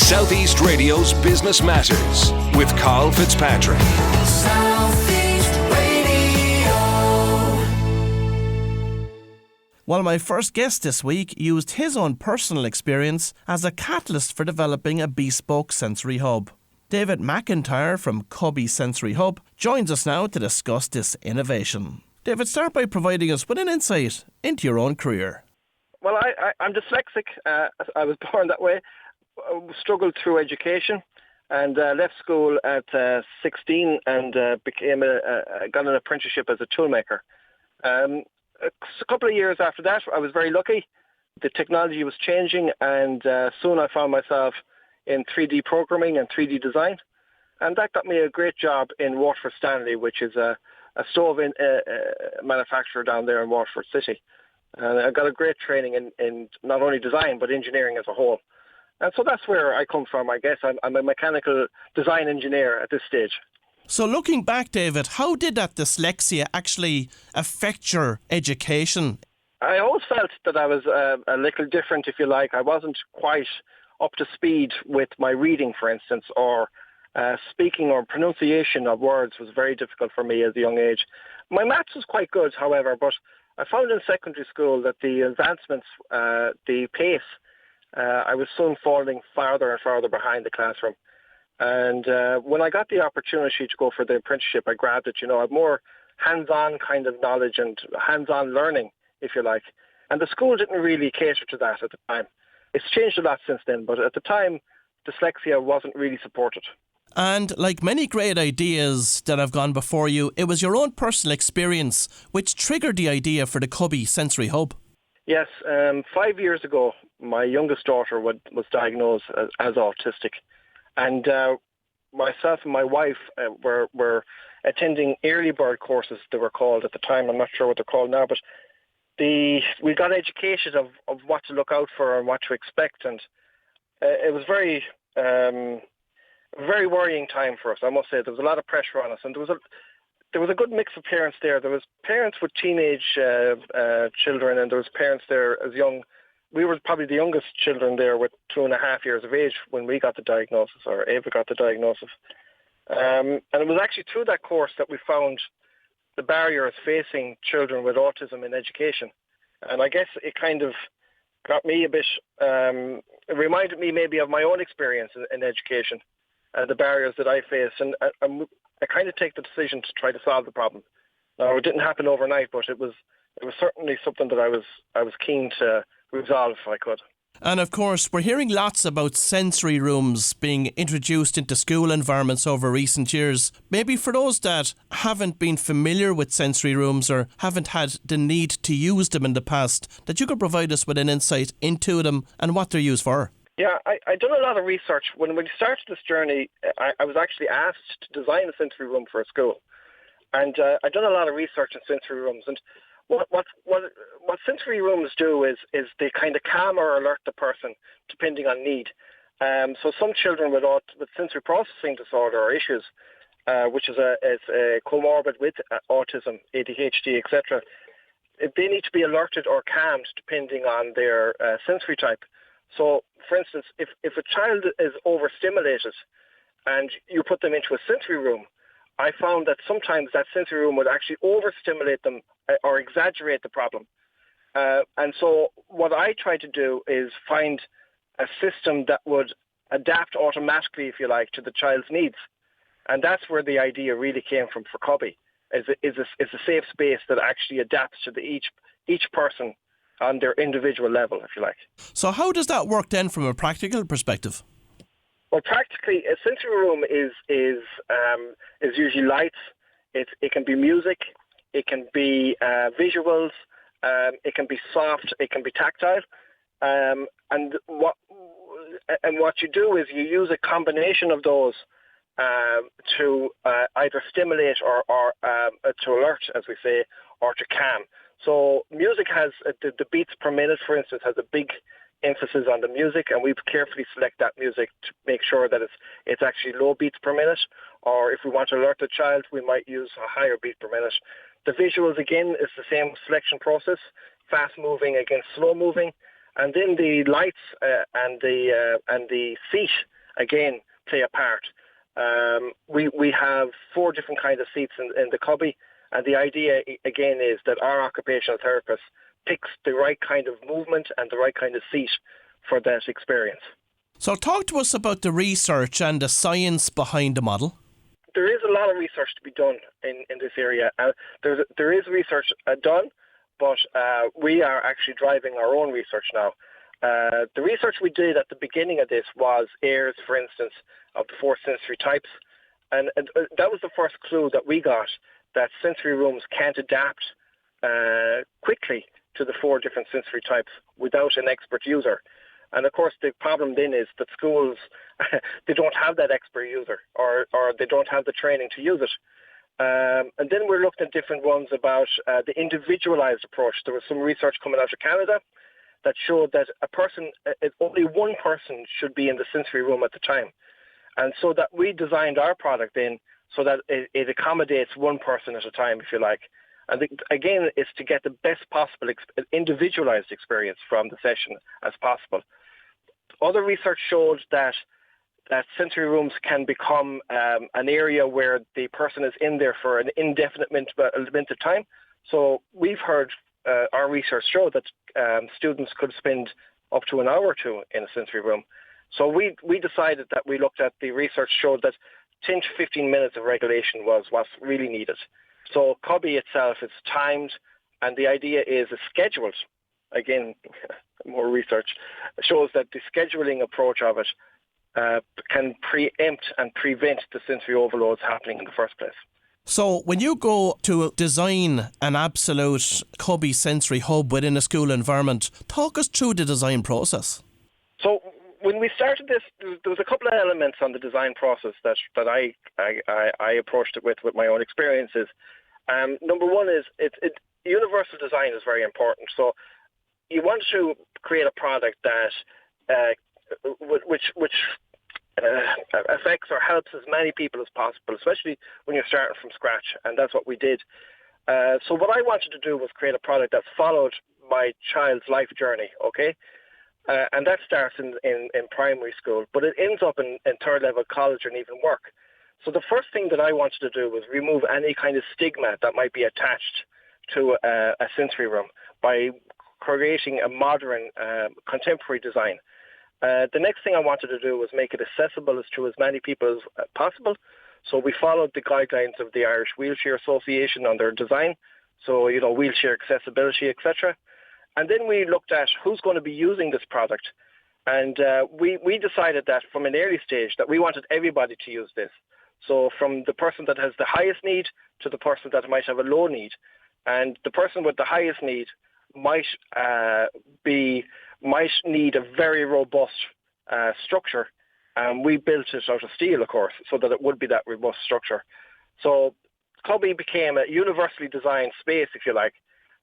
Southeast Radio's Business Matters with Carl Fitzpatrick. Southeast Radio. Well, my first guest this week used his own personal experience as a catalyst for developing a bespoke sensory hub. David McIntyre from Cubby Sensory Hub joins us now to discuss this innovation. David, start by providing us with an insight into your own career. Well, I'm dyslexic. I was born that way. Struggled through education and left school at 16 and got an apprenticeship as a toolmaker. A couple of years after that, I was very lucky. The technology was changing, and soon I found myself in 3D programming and 3D design. And that got me a great job in Waterford Stanley, which is a stove manufacturer down there in Waterford City. And I got a great training in not only design, but engineering as a whole. And so that's where I come from, I guess. I'm a mechanical design engineer at this stage. So looking back, David, how did that dyslexia actually affect your education? I always felt that I was a little different, if you like. I wasn't quite up to speed with my reading, for instance, or speaking or pronunciation of words was very difficult for me at a young age. My maths was quite good, however, but I found in secondary school that the advancements, the pace, I was soon falling farther and farther behind the classroom. And when I got the opportunity to go for the apprenticeship, I grabbed it. I had more hands-on kind of knowledge and hands-on learning, if you like. And the school didn't really cater to that at the time. It's changed a lot since then, but at the time, dyslexia wasn't really supported. And like many great ideas that have gone before you, it was your own personal experience which triggered the idea for the Cubby Sensory Hub. Yes, 5 years ago, my youngest daughter was diagnosed as autistic. And myself and my wife were attending early bird courses, they were called at the time. I'm not sure what they're called now, but we got educated of what to look out for and what to expect. And it was very worrying time for us, I must say. There was a lot of pressure on us, and there was a good mix of parents there. There was parents with teenage children, and there was parents there as young. We were probably the youngest children there with 2.5 years of age when we got the diagnosis, or Ava got the diagnosis. And it was actually through that course that we found the barriers facing children with autism in education. And I guess it kind of got me a bit, it reminded me maybe of my own experience in education, the barriers that I face. And I kind of take the decision to try to solve the problem. Now, it didn't happen overnight, but it was certainly something that I was keen to resolve if I could. And of course, we're hearing lots about sensory rooms being introduced into school environments over recent years. Maybe for those that haven't been familiar with sensory rooms or haven't had the need to use them in the past, that you could provide us with an insight into them and what they're used for. Yeah, I done a lot of research. When we started this journey, I was actually asked to design a sensory room for a school. And I've done a lot of research in sensory rooms. And what sensory rooms do is they kind of calm or alert the person depending on need. So some children with sensory processing disorder or issues, which is a comorbid with autism, ADHD, etc., they need to be alerted or calmed depending on their sensory type. So, for instance, if a child is overstimulated and you put them into a sensory room, I found that sometimes that sensory room would actually overstimulate them or exaggerate the problem. And so what I try to do is find a system that would adapt automatically, if you like, to the child's needs. And that's where the idea really came from for Cubby, is a safe space that actually adapts to each person on their individual level, if you like. So how does that work then from a practical perspective? Well, practically, a sensory room is usually lights. It can be music. It can be visuals. It can be soft. It can be tactile. And what you do is you use a combination of those to either stimulate or to alert, as we say, or to calm. So music has the beats per minute, for instance, has a big emphasis on the music, and we carefully select that music to make sure that it's actually low beats per minute. Or if we want to alert the child, we might use a higher beat per minute. The visuals, again, is the same selection process, fast moving against slow moving. And then the lights and the seat again, play a part. We have 4 different kinds of seats in the Cubby, and the idea, again, is that our occupational therapist picks the right kind of movement and the right kind of seat for that experience. So talk to us about the research and the science behind the model. There is a lot of research to be done in this area. There is research done, but we are actually driving our own research now. The research we did at the beginning of this was airs, for instance, of the 4 sensory types. And that was the first clue that we got, that sensory rooms can't adapt quickly to the 4 different sensory types without an expert user. And of course, the problem then is that schools, they don't have that expert user, or they don't have the training to use it. And then we're looking at different ones about the individualized approach. There was some research coming out of Canada that showed that only one person should be in the sensory room at the time. And so that we designed our product then so that it accommodates one person at a time, if you like. And again, it's to get the best possible individualized experience from the session as possible. Other research showed that sensory rooms can become an area where the person is in there for an indefinite amount of time. So we've heard our research show that students could spend up to an hour or 2 in a sensory room. So we decided that we looked at the research showed that 10 to 15 minutes of regulation was what's really needed. So Cubby itself is timed, and the idea is it's scheduled. Again, more research shows that the scheduling approach of it can preempt and prevent the sensory overloads happening in the first place. So when you go to design an absolute Cubby sensory hub within a school environment, talk us through the design process. So when we started this, there was a couple of elements on the design process that I approached it with my own experiences. Number one is universal design is very important. So you want to create a product that which affects or helps as many people as possible, especially when you're starting from scratch, and that's what we did. So what I wanted to do was create a product that followed my child's life journey, okay? And that starts in primary school, but it ends up in third level college and even work. So the first thing that I wanted to do was remove any kind of stigma that might be attached to a sensory room by creating a modern, contemporary design. The next thing I wanted to do was make it accessible to as many people as possible. So we followed the guidelines of the Irish Wheelchair Association on their design. So, wheelchair accessibility, etc. And then we looked at who's going to be using this product. And we decided that from an early stage that we wanted everybody to use this. So from the person that has the highest need to the person that might have a low need. And the person with the highest need might need a very robust structure. And we built it out of steel, of course, so that it would be that robust structure. So Cubby became a universally designed space, if you like,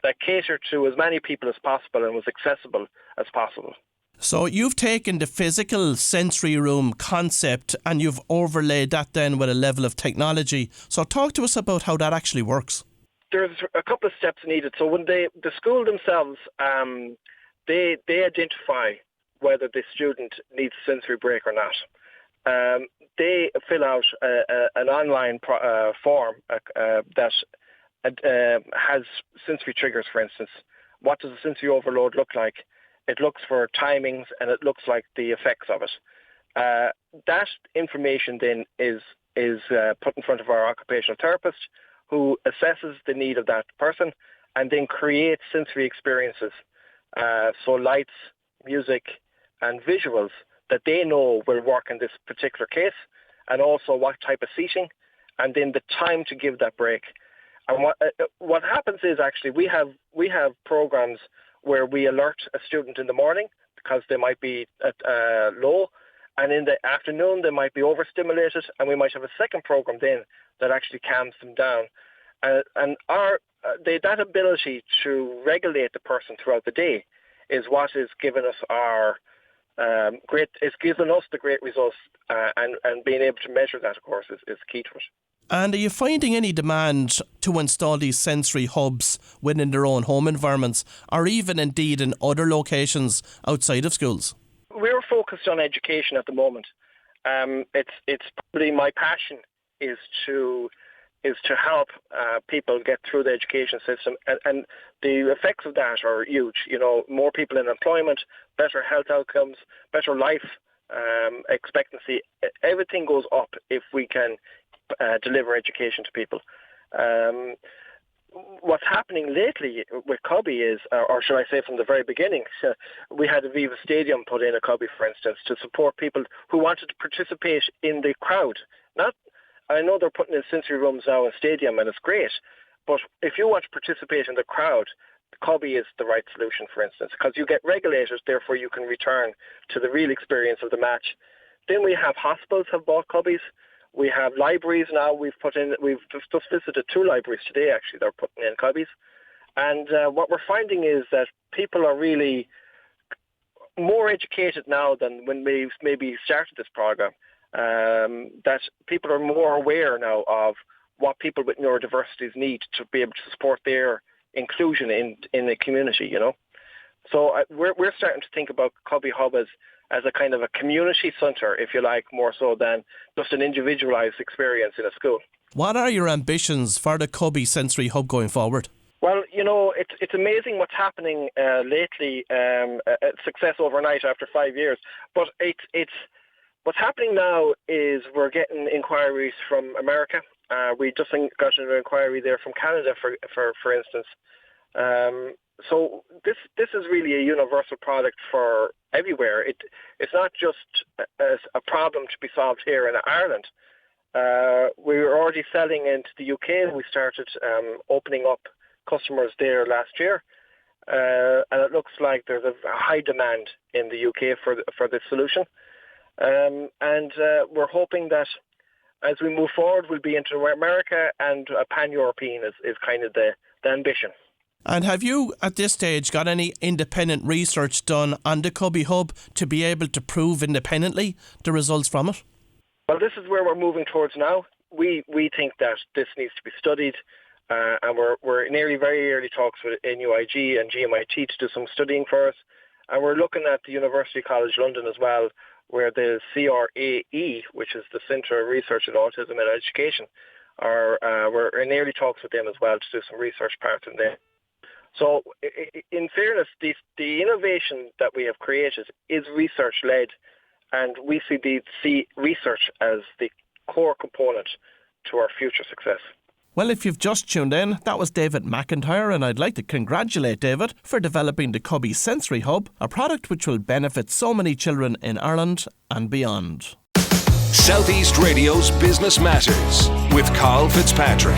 that catered to as many people as possible and was accessible as possible. So you've taken the physical sensory room concept and you've overlaid that then with a level of technology. So talk to us about how that actually works. There's a couple of steps needed. So when the school themselves, they identify whether the student needs a sensory break or not. They fill out an online form that has sensory triggers, for instance. What does a sensory overload look like? It looks for timings and it looks like the effects of it. That information then is put in front of our occupational therapist, who assesses the need of that person and then creates sensory experiences. So lights, music and visuals that they know will work in this particular case, and also what type of seating, and then the time to give that break. And what happens is actually we have programs where we alert a student in the morning because they might be at low, and in the afternoon they might be overstimulated, and we might have a second program then that actually calms them down. And that ability to regulate the person throughout the day is what is giving us the great results, and being able to measure that, of course, is key to it. And are you finding any demand to install these sensory hubs within their own home environments, or even indeed in other locations outside of schools? We're focused on education at the moment, It's probably my passion is to help people get through the education system, and the effects of that are huge. More people in employment, better health outcomes, better life expectancy. Everything goes up if we can deliver education to people. What's happening lately with Cubby is, or should I say from the very beginning, we had a Viva Stadium put in a Cubby, for instance, to support people who wanted to participate in the crowd. I know they're putting in sensory rooms now in stadium, and it's great, but if you want to participate in the crowd, Cubby is the right solution, for instance, because you get regulated, therefore you can return to the real experience of the match. Then we have hospitals have bought Cubbies. We have libraries now. We've just visited 2 libraries today, actually. They're putting in Cubbies. And what we're finding is that people are really more educated now than when we maybe started this program. That people are more aware now of what people with neurodiversities need to be able to support their inclusion in the community, So we're starting to think about Cubby Hub as a kind of a community centre, if you like, more so than just an individualised experience in a school. What are your ambitions for the Cubby Sensory Hub going forward? Well, it's amazing what's happening lately. Success overnight after 5 years, but it's what's happening now is we're getting inquiries from America. We just got an inquiry there from Canada, for instance. So this is really a universal product for everywhere. It's not just a problem to be solved here in Ireland. We were already selling into the UK. We started opening up customers there last year, and it looks like there's a high demand in the UK for this solution. And we're hoping that as we move forward, we'll be into America, and pan-European is kind of the ambition. And have you, at this stage, got any independent research done on the Cubby Hub to be able to prove independently the results from it? Well, this is where we're moving towards now. We think that this needs to be studied, and we're in very early talks with NUIG and GMIT to do some studying for us. And we're looking at the University College London as well, where the CRAE, which is the Centre of Research in Autism and Education, we're in early talks with them as well to do some research part in there. So, in fairness, the innovation that we have created is research-led, and we see research as the core component to our future success. Well, if you've just tuned in, that was David McIntyre, and I'd like to congratulate David for developing the Cubby Sensory Hub, a product which will benefit so many children in Ireland and beyond. Southeast Radio's Business Matters with Carl Fitzpatrick.